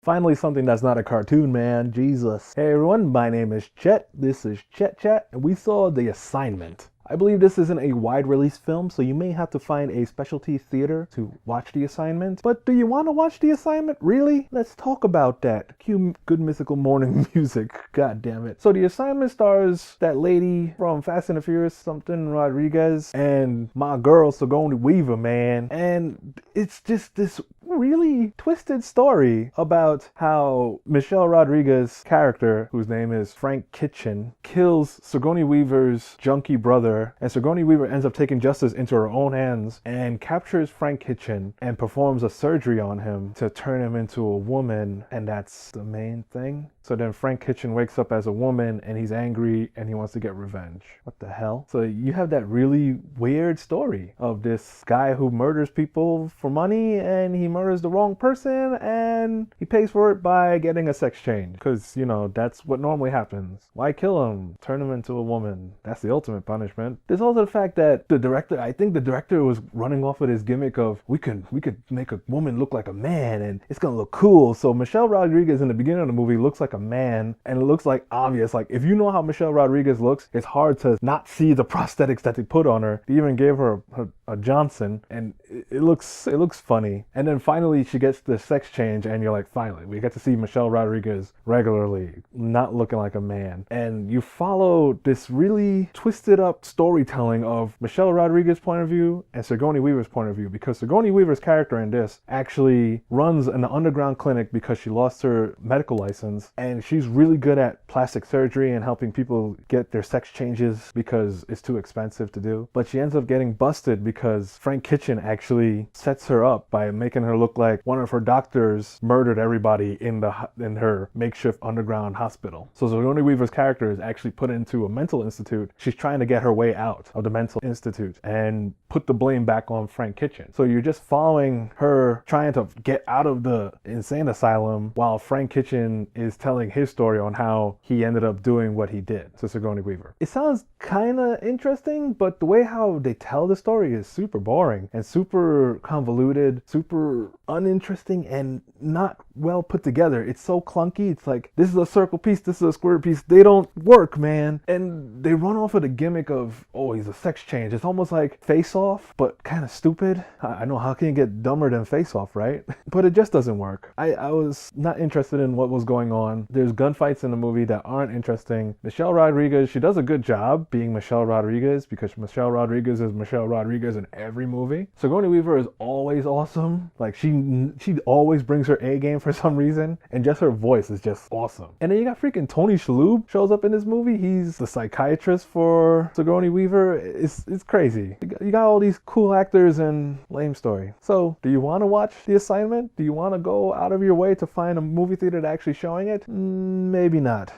Finally, something that's not a cartoon, man. Jesus. Hey everyone, my name is Chet. This is ChetChat, and we saw The Assignment. I believe this isn't a wide release film, so you may have to find a specialty theater to watch The Assignment. But do you want to watch The Assignment? Really? Let's talk about that. Cue good mythical morning music. God damn it. So The Assignment stars that lady from Fast and the Furious, something Rodriguez, and my girl Sigourney Weaver, man. And it's just this really twisted story about how Michelle Rodriguez's character, whose name is Frank Kitchen, kills Sigourney Weaver's junkie brother, and Sigourney Weaver ends up taking justice into her own hands and captures Frank Kitchen and performs a surgery on him to turn him into a woman, and that's the main thing. So then Frank Kitchen wakes up as a woman and he's angry and he wants to get revenge. What the hell? So you have that really weird story of this guy who murders people for money, and he murders the wrong person and he pays for it by getting a sex change. Because, you know, that's what normally happens. Why kill him? Turn him into a woman. That's the ultimate punishment. There's also the fact that the director, I think the director was running off of this gimmick of we could make a woman look like a man and it's gonna look cool. So Michelle Rodriguez in the beginning of the movie looks like a man, and it looks like obvious. Like, if you know how Michelle Rodriguez looks, it's hard to not see the prosthetics that they put on her. They even gave her a Johnson, and it looks funny. And then finally she gets the sex change, and you're like, finally we get to see Michelle Rodriguez regularly, not looking like a man. And you follow this really twisted up storytelling of Michelle Rodriguez's point of view and Sigourney Weaver's point of view, because Sigourney Weaver's character in this actually runs an underground clinic because she lost her medical license, and she's really good at plastic surgery and helping people get their sex changes because it's too expensive to do. But she ends up getting busted because Frank Kitchen actually sets her up by making her look like one of her doctors murdered everybody in her makeshift underground hospital. So Sigourney Weaver's character is actually put into a mental institute. She's trying to get her way out of the mental institute and put the blame back on Frank Kitchen. So you're just following her trying to get out of the insane asylum while Frank Kitchen is telling his story on how he ended up doing what he did to Sigourney Weaver. It sounds kind of interesting, but the way how they tell the story is super boring and super convoluted, super uninteresting, and not well put together. It's so clunky. It's like, this is a circle piece, this is a square piece. They don't work, man. And they run off of the gimmick of, oh, he's a sex change. It's almost like Face Off, but kind of stupid. I know, how can you get dumber than Face Off, right? But it just doesn't work. I was not interested in what was going on. There's gunfights in the movie that aren't interesting. Michelle Rodriguez, she does a good job being Michelle Rodriguez, because Michelle Rodriguez is Michelle Rodriguez in every movie. Sigourney Weaver is always awesome. Like, she always brings her A game for some reason, and just her voice is just awesome. And then you got freaking Tony Shalhoub shows up in this movie. He's the psychiatrist for Sigourney Weaver. It's crazy. You got all these cool actors and lame story. So, do you want to watch The Assignment? Do you want to go out of your way to find a movie theater that's actually showing it? Maybe not.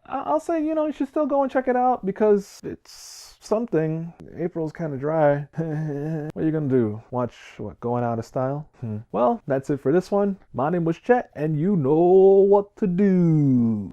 I'll say, you know, you should still go and check it out because it's something. April's kind of dry. What are you gonna do? Watch what, Going Out of Style? Well, that's it for this one. My name was Chet, and you know what to do.